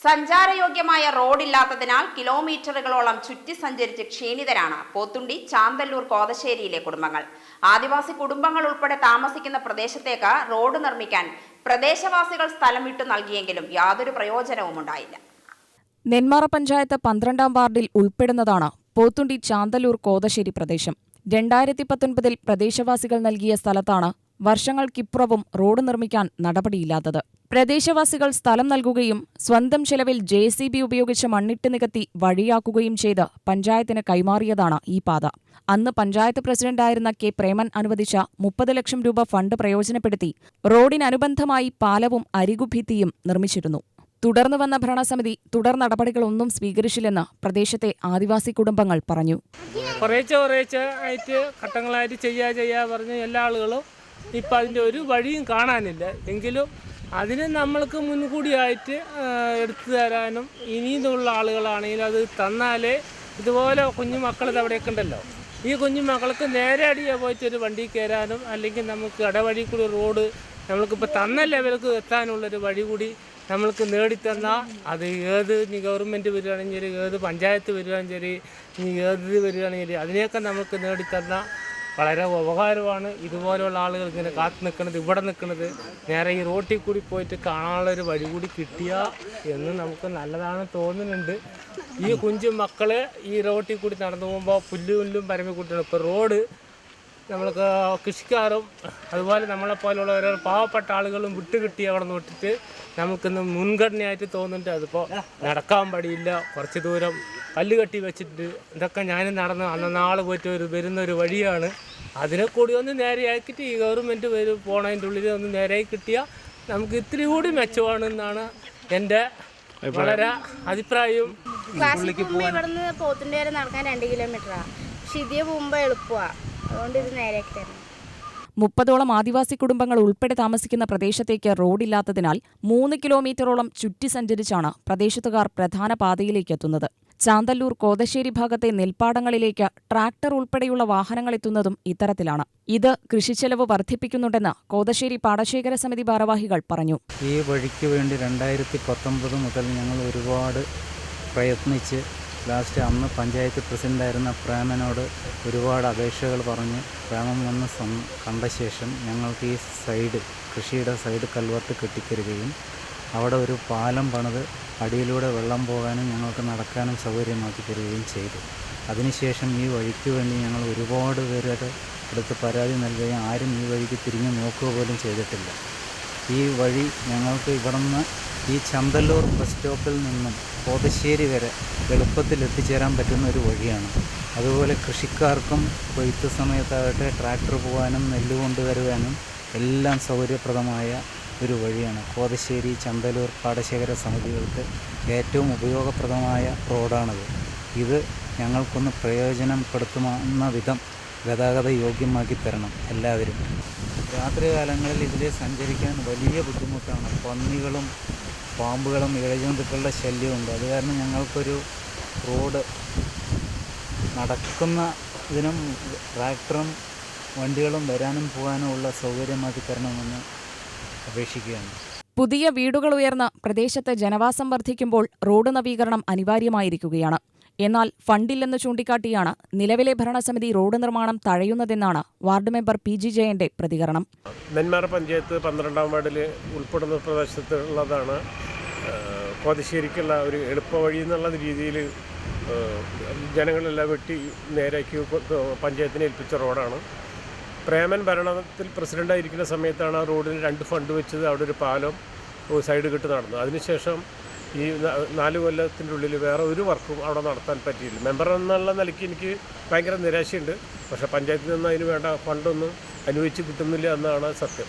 സഞ്ചാരയോഗ്യമായ റോഡില്ലാത്തതിനാൽ കിലോമീറ്ററുകളോളം ചുറ്റി സഞ്ചരിച്ച് ക്ഷീണിതരാണ് പോത്തുണ്ടി, ചാന്തല്ലൂർ, കോതശ്ശേരിയിലെ കുടുംബങ്ങൾ. ആദിവാസി കുടുംബങ്ങൾ ഉൾപ്പെടെ താമസിക്കുന്ന പ്രദേശത്തേക്ക് റോഡ് നിർമ്മിക്കാൻ പ്രദേശവാസികൾ സ്ഥലം വിട്ടു നൽകിയെങ്കിലും യാതൊരു പ്രയോജനവും ഉണ്ടായില്ല. നെന്മാറ പഞ്ചായത്ത് 12-ാം വാർഡിൽ ഉൾപ്പെടുന്നതാണ് പോത്തുണ്ടി, ചാന്തല്ലൂർ, കോതശ്ശേരി പ്രദേശം. 2019 പ്രദേശവാസികൾ നൽകിയ സ്ഥലത്താണ് വർഷങ്ങൾക്കിപ്പുറവും റോഡ് നിർമ്മിക്കാൻ നടപടിയില്ലാത്തത്. പ്രദേശവാസികൾ സ്ഥലം നൽകുകയും സ്വന്തം ചെലവിൽ JCB ഉപയോഗിച്ച് മണ്ണിട്ട് നികത്തി വഴിയാക്കുകയും ചെയ്ത് പഞ്ചായത്തിന് കൈമാറിയതാണ് ഈ പാത. അന്ന് പഞ്ചായത്ത് പ്രസിഡന്റായിരുന്ന K. പ്രേമൻ അനുവദിച്ച 30 ലക്ഷം രൂപ ഫണ്ട് പ്രയോജനപ്പെടുത്തി റോഡിനനുബന്ധമായി പാലവും അരികുഭിത്തിയും നിർമ്മിച്ചിരുന്നു. തുടർന്നു വന്ന ഭരണസമിതി തുടർ നടപടികളൊന്നും സ്വീകരിച്ചില്ലെന്ന് പ്രദേശത്തെ ആദിവാസി കുടുംബങ്ങൾ പറഞ്ഞു. കുറേശ്ശെ ആയിട്ട് ഘട്ടങ്ങളായിട്ട് ചെയ്യാ പറഞ്ഞ് എല്ലാ ആളുകളും ഇപ്പം അതിൻ്റെ ഒരു വഴിയും കാണാനില്ല. എങ്കിലും അതിന് നമ്മൾക്ക് മുൻകൂടിയായിട്ട് എടുത്തു തരാനും ഇനിയുള്ള ആളുകളാണെങ്കിലും അത് തന്നാലേ ഇതുപോലെ കുഞ്ഞുമക്കൾ അവിടെയൊക്കെ ഉണ്ടല്ലോ, ഈ കുഞ്ഞുമക്കൾക്ക് നേരെ അടിയെ പോയിട്ട് ഒരു വണ്ടി കയറാനും അല്ലെങ്കിൽ നമുക്ക് ഇടവഴി കൂടി റോഡ് നമ്മൾക്കിപ്പോൾ തന്ന ലെവലിലേക്ക് എത്താനുള്ളൊരു വഴി കൂടി നമ്മൾക്ക് നേടിത്തന്നാൽ അത് ഏത് ഗവൺമെൻറ് വരികയാണെങ്കിൽ ശരി, ഏത് പഞ്ചായത്ത് വരികയാണെങ്കിൽ ശരി, ഇനി ഏത് വരികയാണെങ്കിൽ ശരി, അതിനെയൊക്കെ നമുക്ക് നേടിത്തന്നാൽ വളരെ ഉപകാരമാണ്. ഇതുപോലെയുള്ള ആളുകൾ ഇങ്ങനെ കാത്തു നിൽക്കുന്നത്, ഇവിടെ നിൽക്കുന്നത് നേരെ ഈ റോട്ടിൽ കൂടി പോയിട്ട് കാണാനുള്ളൊരു വഴി കൂടി കിട്ടിയാൽ എന്ന് നമുക്ക് നല്ലതാണ് തോന്നുന്നുണ്ട്. ഈ കുഞ്ഞു മക്കൾ ഈ റോട്ടിൽ കൂടി നടന്നു പോകുമ്പോൾ പുല്ലും പരമി കൂട്ടിയാണ്. ഇപ്പോൾ റോഡ് നമ്മൾക്ക് കൃഷിക്കാരും അതുപോലെ നമ്മളെപ്പോലുള്ള ഓരോ പാവപ്പെട്ട ആളുകളും വിട്ടുകിട്ടി അവിടെ നിന്ന് വിട്ടിട്ട് നമുക്കിന്ന് മുൻഗണനയായിട്ട് തോന്നുന്നുണ്ട്. അതിപ്പോൾ നടക്കാൻ പടിയില്ല, കുറച്ച് ദൂരം കല്ല് കെട്ടി വെച്ചിട്ട് ഇതൊക്കെ ഞാനും നടന്ന് അന്നാൾ പോയിട്ട് വരുന്നൊരു വഴിയാണ്. അതിനെ കൂടി ഒന്ന് നേരെയാക്കിയിട്ട് ഈ ഗവൺമെൻറ് പോണതിൻ്റെ ഉള്ളിൽ ഒന്ന് നേരെയായി കിട്ടിയാൽ നമുക്ക് ഇത്തിരി കൂടി മെച്ചമാണെന്നാണ് എൻ്റെ വളരെ അഭിപ്രായം. ഇവിടുന്ന് പോത്തിന്റെ വരെ നടക്കാൻ 2 കിലോമീറ്ററാണ്. പക്ഷെ ഇതേ പോകുമ്പോൾ എളുപ്പമാണ്. അതുകൊണ്ട് ഇത് നേരെയാക്കി തരണം. 30ഓളം ആദിവാസി കുടുംബങ്ങൾ ഉൾപ്പെടെ താമസിക്കുന്ന പ്രദേശത്തേക്ക് റോഡില്ലാത്തതിനാൽ 3 കിലോമീറ്ററോളം ചുറ്റി സഞ്ചരിച്ചാണ് പ്രദേശത്തുകാർ പ്രധാന പാതയിലേക്ക് എത്തുന്നത്. ചാന്തല്ലൂർ, കോതശ്ശേരി ഭാഗത്തെ നെൽപ്പാടങ്ങളിലേക്ക് ട്രാക്ടർ ഉൾപ്പെടെയുള്ള വാഹനങ്ങൾ എത്തുന്നതും ഇത്തരത്തിലാണ്. ഇത് കൃഷിച്ചെലവ് വർദ്ധിപ്പിക്കുന്നുണ്ടെന്ന് കോതശ്ശേരി പാടശേഖര സമിതി ഭാരവാഹികൾ പറഞ്ഞു. ഈ വഴിക്ക് വേണ്ടി 2019 മുതൽ ഞങ്ങൾ ഒരുപാട് പ്രയത്നിച്ച് ലാസ്റ്റ് അന്ന് പഞ്ചായത്ത് പ്രസിഡൻ്റായിരുന്ന പ്രേമനോട് ഒരുപാട് അപേക്ഷകൾ പറഞ്ഞ് പ്രേമം വന്ന് കണ്ട ശേഷം ഞങ്ങൾക്ക് ഈ സൈഡ് കൃഷിയുടെ സൈഡ് കൽവർട്ട് കെട്ടിത്തരികയും അവിടെ ഒരു പാലം പണിത് അടിയിലൂടെ വെള്ളം പോകാനും ഞങ്ങൾക്ക് നടക്കാനും സൗകര്യമാക്കി തരികയും ചെയ്തു. അതിനുശേഷം ഈ വഴിക്ക് വേണ്ടി ഞങ്ങൾ ഒരുപാട് പേരുടെ അടുത്ത് പരാതി നൽകുകയും ആരും ഈ വഴിക്ക് തിരിഞ്ഞു നോക്കുക പോലും ചെയ്തിട്ടില്ല. ഈ വഴി ഞങ്ങൾക്ക് ഇവിടുന്ന് ഈ ചാന്തല്ലൂർ ബസ് സ്റ്റോപ്പിൽ നിന്നും കോതശ്ശേരി വരെ എളുപ്പത്തിൽ എത്തിച്ചേരാൻ പറ്റുന്ന ഒരു വഴിയാണ്. അതുപോലെ കൃഷിക്കാർക്കും കൊയ്ത്ത് സമയത്താകട്ടെ ട്രാക്ടർ പോകാനും നെല്ല് കൊണ്ടുവരുവാനും എല്ലാം സൗകര്യപ്രദമായ ഒരു വഴിയാണ്. കോതശ്ശേരി, ചാന്തല്ലൂർ പാടശേഖര സമിതികൾക്ക് ഏറ്റവും ഉപയോഗപ്രദമായ റോഡാണത്. ഇത് ഞങ്ങൾക്കൊന്ന് പ്രയോജനപ്പെടുത്തുന്ന വിധം ഗതാഗത യോഗ്യമാക്കി തരണം എല്ലാവരും. രാത്രികാലങ്ങളിൽ ഇതിലെ സഞ്ചരിക്കാൻ വലിയ ബുദ്ധിമുട്ടാണ്. പന്നികളും പാമ്പുകളും ഇഴജന്തുക്കളുടെ ശല്യമുണ്ട്. അത് കാരണം ഞങ്ങൾക്കൊരു റോഡ് നടക്കുന്ന ഇതിനും ട്രാക്ടറും വണ്ടികളും വരാനും പോകാനും ഉള്ള സൗകര്യമാക്കി തരണമെന്ന് അപേക്ഷിക്കുകയാണ്. പുതിയ വീടുകൾ ഉയർന്ന പ്രദേശത്ത് ജനവാസം വർദ്ധിക്കുമ്പോൾ റോഡ് നവീകരണം അനിവാര്യമായിരിക്കുകയാണ്. എന്നാൽ ഫണ്ടില്ലെന്ന് ചൂണ്ടിക്കാട്ടിയാണ് നിലവിലെ ഭരണസമിതി റോഡ് നിർമ്മാണം തഴയുന്നതെന്നാണ് വാർഡ് മെമ്പർ PG ജയന്റെ പ്രതികരണം. നെന്മാറ പഞ്ചായത്ത് 12-ാം വാർഡിൽ ഉൾപ്പെടുന്ന പ്രദേശത്തുള്ളതാണ്. കോതശ്ശേരിക്കുള്ള ഒരു എളുപ്പവഴി എന്നുള്ള രീതിയിൽ ജനങ്ങളെല്ലാം വെട്ടി നേരാക്കി പഞ്ചായത്തിനെ ഏൽപ്പിച്ച റോഡാണ്. പ്രേമൻ ഭരണത്തിൽ പ്രസിഡൻ്റായിരിക്കുന്ന സമയത്താണ് ആ റോഡിന് 2 ഫണ്ട് വെച്ചത്. അവിടെ ഒരു പാലം സൈഡ് കെട്ട് നടന്നു. അതിനുശേഷം ഈ 4 കൊല്ലത്തിൻ്റെ ഉള്ളിൽ വേറെ ഒരു വർക്കും അവിടെ നടത്താൻ പറ്റിയില്ല. മെമ്പർ എന്നുള്ള നിലയ്ക്ക് എനിക്ക് ഭയങ്കര നിരാശയുണ്ട്. പക്ഷേ പഞ്ചായത്തിൽ നിന്ന് അതിന് വേണ്ട ഫണ്ടൊന്നും അനുവദിച്ച് കിട്ടുന്നില്ല എന്നാണ് സത്യം.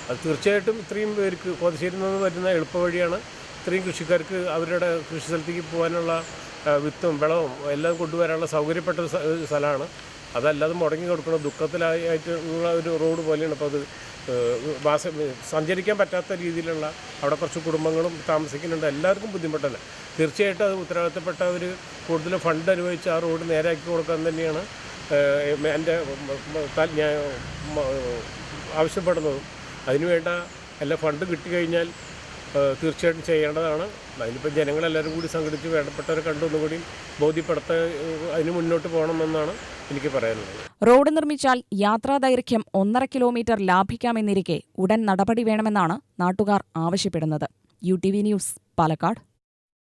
അത് തീർച്ചയായിട്ടും ഇത്രയും പേർക്ക് കോതശ്ശേരിയിൽ നിന്ന് വരുന്ന എളുപ്പവഴിയാണ്. ഇത്രയും കൃഷിക്കാർക്ക് അവരുടെ കൃഷി സ്ഥലത്തേക്ക് പോകാനുള്ള വിത്തും വെള്ളവും എല്ലാം കൊണ്ടുവരാനുള്ള സൗകര്യപ്പെട്ട ഒരു സ്ഥലമാണ്. അതല്ലാതെ മുടങ്ങി കൊടുക്കണം ദുഃഖത്തിലായിട്ടുള്ള ഒരു റോഡ് പോലെയാണ്. അപ്പോൾ അത് സഞ്ചരിക്കാൻ പറ്റാത്ത രീതിയിലുള്ള അവിടെ കുറച്ച് കുടുംബങ്ങളും താമസിക്കുന്നുണ്ട്. എല്ലാവർക്കും ബുദ്ധിമുട്ടല്ല. തീർച്ചയായിട്ടും അത് ഉത്തരവാദിത്തപ്പെട്ടവർ കൂടുതൽ ഫണ്ട് അനുവദിച്ച് ആ റോഡ് നേരാക്കി കൊടുക്കാൻ തന്നെയാണ് എൻ്റെ ആവശ്യപ്പെടുന്നതും. അതിനുവേണ്ട എല്ലാ ഫണ്ട് കിട്ടിക്കഴിഞ്ഞാൽ തീർച്ചയായിട്ടും ചെയ്യേണ്ടതാണ്. അതിനിപ്പോൾ ജനങ്ങളെല്ലാവരും കൂടി സംഘടിച്ച് വേണ്ടപ്പെട്ടവരെ കണ്ടൊന്നുകൂടി ബോധ്യപ്പെടുത്ത അതിന് മുന്നോട്ട് പോകണമെന്നാണ് എനിക്ക് പറയാനുള്ളത്. റോഡ് നിർമ്മിച്ചാൽ യാത്രാദൈർഘ്യം 1.5 കിലോമീറ്റർ ലാഭിക്കാമെന്നിരിക്കെ ഉടൻ നടപടി വേണമെന്നാണ് നാട്ടുകാർ ആവശ്യപ്പെടുന്നത്. UTV news, Palakkad.